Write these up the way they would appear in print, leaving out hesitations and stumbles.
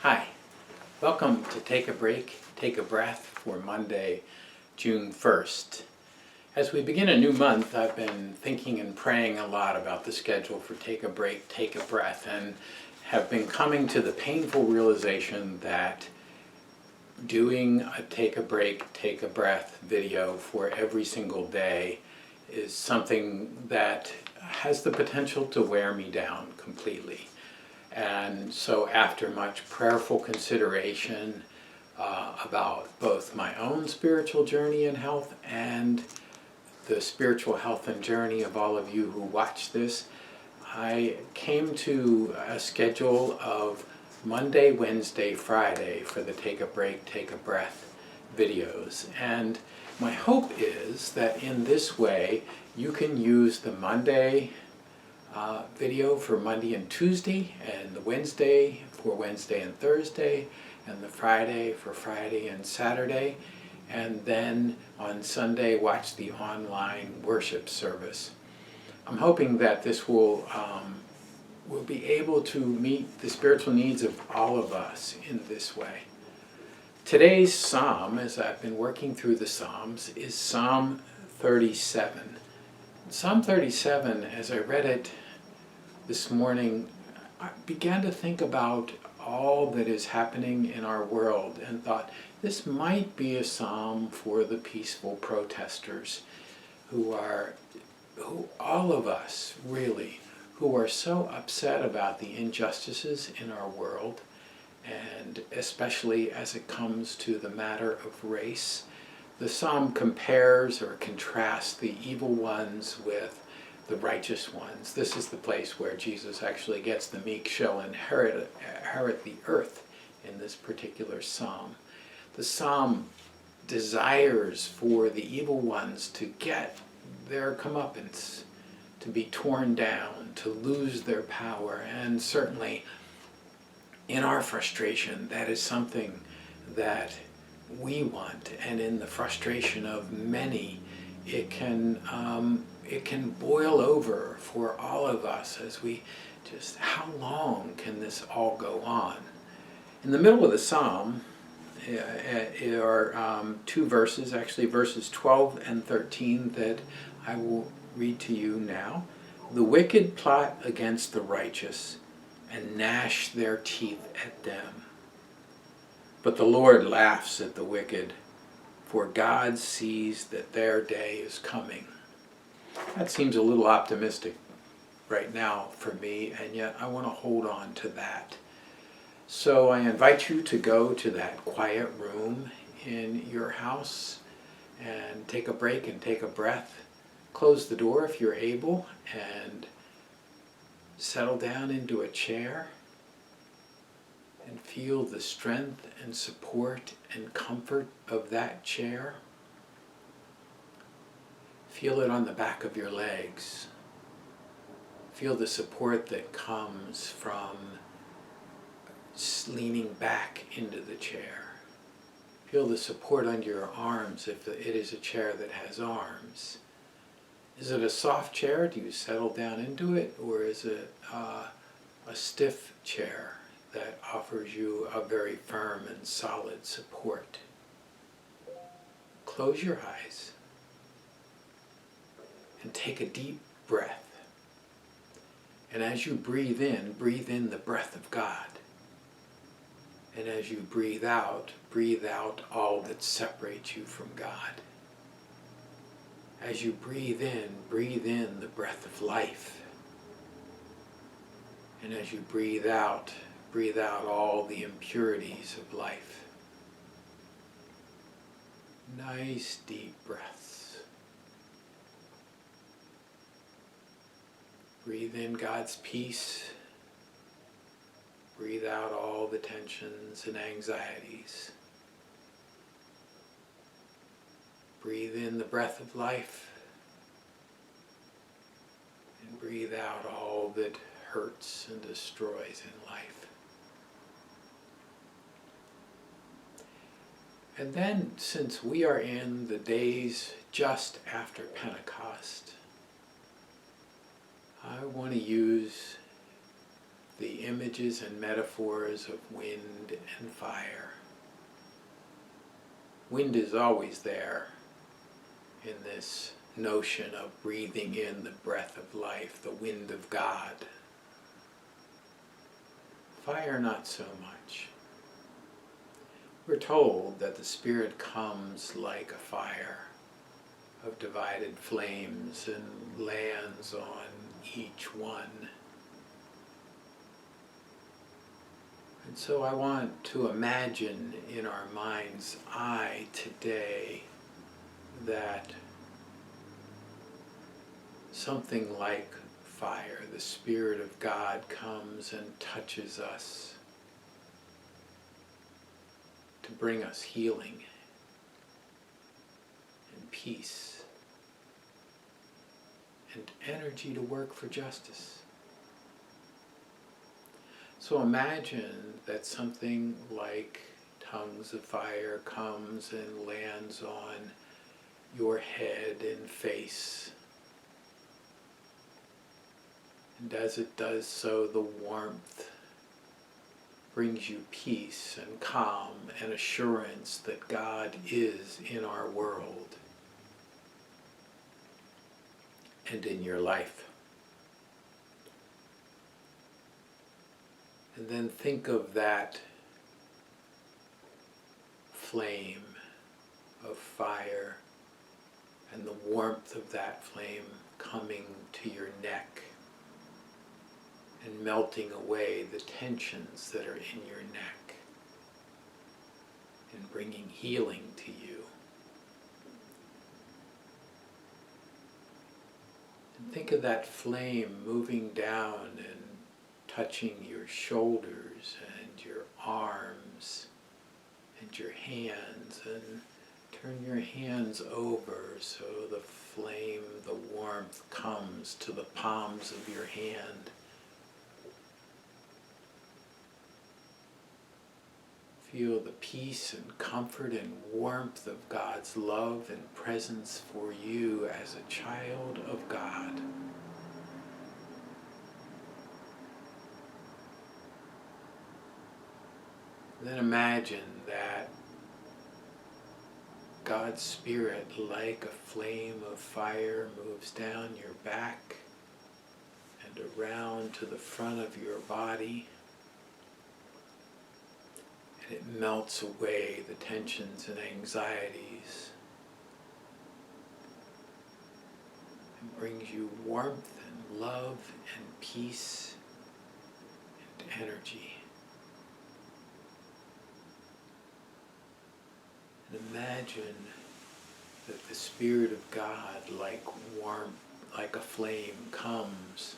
Hi, welcome to Take a Break, Take a Breath for Monday, June 1st. As we begin a new month, I've been thinking and praying a lot about the schedule for Take a Break, Take a Breath, and have been coming to the painful realization that doing a Take a Break, Take a Breath video for every single day is something that has the potential to wear me down completely. And so after much prayerful consideration about both my own spiritual journey and health and the spiritual health and journey of all of you who watch this, I came to a schedule of Monday, Wednesday, Friday for the Take a Break, Take a Breath videos. And my hope is that in this way you can use the Monday video for Monday and Tuesday, and the Wednesday for Wednesday and Thursday, and the Friday for Friday and Saturday, and then on Sunday watch the online worship service. I'm hoping that this will be able to meet the spiritual needs of all of us in this way. Today's psalm, as I've been working through the Psalms, is Psalm 37. Psalm 37, as I read it this morning, I began to think about all that is happening in our world and thought this might be a psalm for the peaceful protesters who all of us really, who are so upset about the injustices in our world, and especially as it comes to the matter of race. The psalm compares or contrasts the evil ones with the righteous ones. This is the place where Jesus actually gets the meek shall inherit the earth in this particular psalm. The psalm desires for the evil ones to get their comeuppance, to be torn down, to lose their power, and certainly in our frustration that is something that we want, and in the frustration of many it can boil over for all of us as we just, how long can this all go on? In the middle of the psalm are two verses, actually verses 12 and 13, that I will read to you now. The wicked plot against the righteous and gnash their teeth at them. But the Lord laughs at the wicked, for God sees that their day is coming. That seems a little optimistic right now for me, and yet I want to hold on to that. So I invite you to go to that quiet room in your house and take a break and take a breath. Close the door if you're able and settle down into a chair and feel the strength and support and comfort of that chair. Feel it on the back of your legs. Feel the support that comes from leaning back into the chair. Feel the support under your arms if it is a chair that has arms. Is it a soft chair? Do you settle down into it? Or is it a stiff chair that offers you a very firm and solid support? Close your eyes and take a deep breath. And as you breathe in the breath of God. And as you breathe out all that separates you from God. As you breathe in the breath of life. And as you breathe out all the impurities of life. Nice deep breaths. Breathe in God's peace. Breathe out all the tensions and anxieties. Breathe in the breath of life. And breathe out all that hurts and destroys in life. And then, since we are in the days just after Pentecost, I want to use the images and metaphors of wind and fire. Wind is always there in this notion of breathing in the breath of life, the wind of God. Fire, not so much. We're told that the Spirit comes like a fire of divided flames and lands on each one. And so I want to imagine in our mind's eye today that something like fire, the Spirit of God, comes and touches us to bring us healing and peace and energy to work for justice. So imagine that something like tongues of fire comes and lands on your head and face. And as it does so, the warmth brings you peace and calm and assurance that God is in our world and in your life. And then think of that flame of fire and the warmth of that flame coming to your neck and melting away the tensions that are in your neck and bringing healing to you. And think of that flame moving down and touching your shoulders and your arms and your hands, and turn your hands over so the flame, the warmth comes to the palms of your hand. Feel the peace and comfort and warmth of God's love and presence for you as a child of God. Then imagine that God's Spirit, like a flame of fire, moves down your back and around to the front of your body. And it melts away the tensions and anxieties and brings you warmth and love and peace and energy. And imagine that the Spirit of God, like warmth, like a flame, comes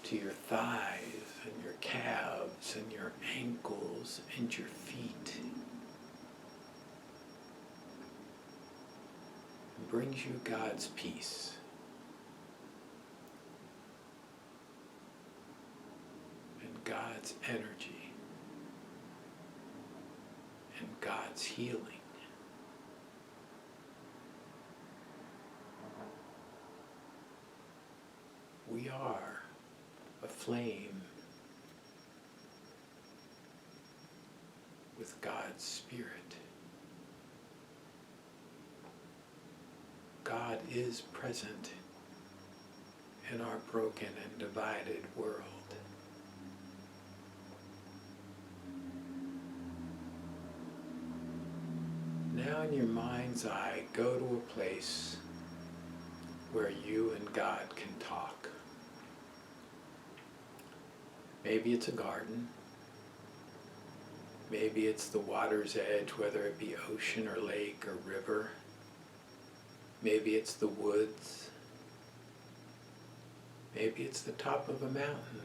to your thighs and your calves and your ankles and your feet and brings you God's peace. And God's energy and God's healing. We are a flame with God's Spirit. God is present in our broken and divided world. Now in your mind's eye, go to a place where you and God can talk. Maybe it's a garden. Maybe it's the water's edge, whether it be ocean or lake or river. Maybe it's the woods. Maybe it's the top of a mountain.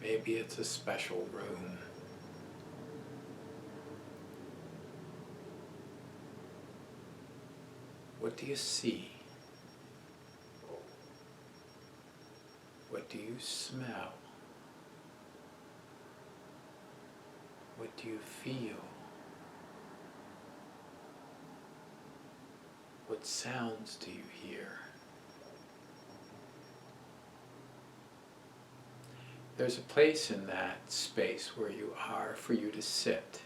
Maybe it's a special room. What do you see? What do you smell? What do you feel? What sounds do you hear? there's a place in that space where you are for you to sit.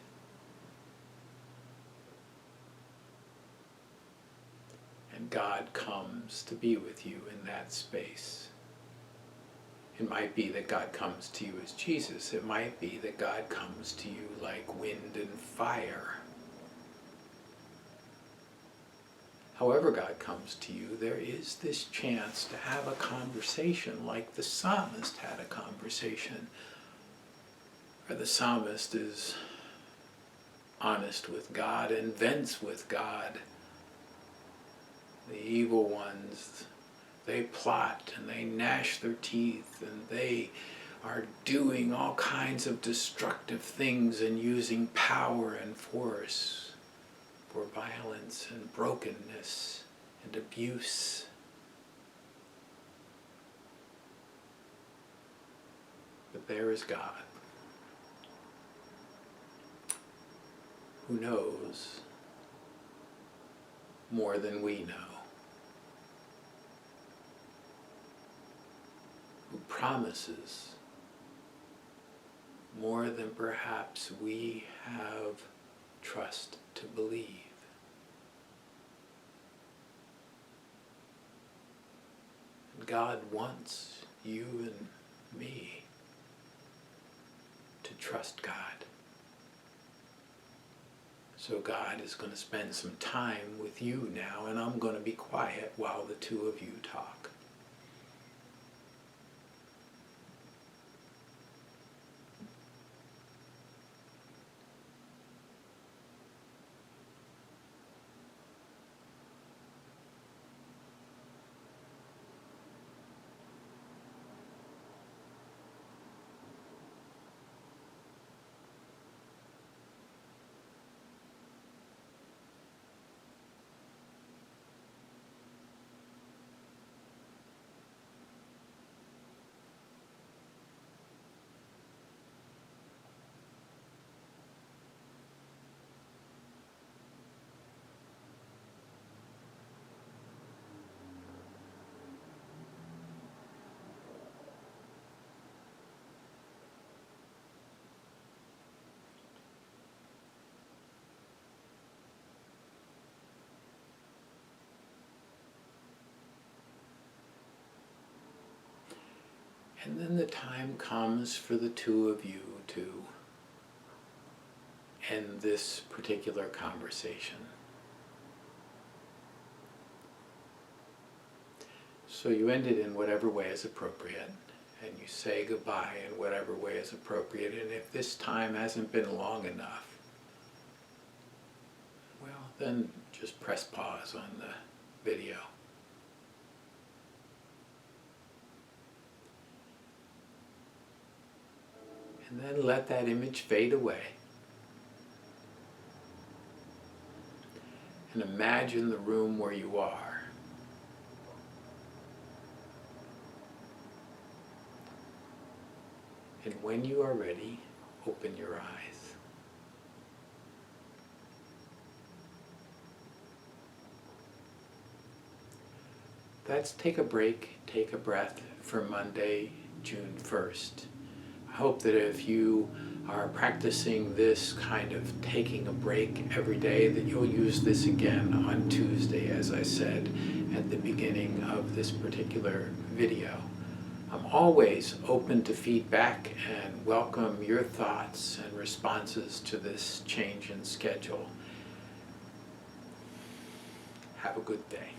And God comes to be with you in that space. It might be that God comes to you as Jesus. It might be that God comes to you like wind and fire. However God comes to you, there is this chance to have a conversation like the psalmist had a conversation, where the psalmist is honest with God and vents with God. The evil ones, they plot and they gnash their teeth and they are doing all kinds of destructive things and using power and force for violence and brokenness and abuse. But there is God, who knows more than we know, who promises more than perhaps we have trust to believe. And God wants you and me to trust God. So God is going to spend some time with you now, and I'm going to be quiet while the two of you talk. And then the time comes for the two of you to end this particular conversation. So you end it in whatever way is appropriate, and you say goodbye in whatever way is appropriate. And if this time hasn't been long enough, well, then just press pause on the video. And then let that image fade away. And imagine the room where you are. And when you are ready, open your eyes. That's Take a Break, Take a Breath for Monday, June 1st. I hope that if you are practicing this kind of taking a break every day, that you'll use this again on Tuesday, as I said at the beginning of this particular video. I'm always open to feedback and welcome your thoughts and responses to this change in schedule. Have a good day.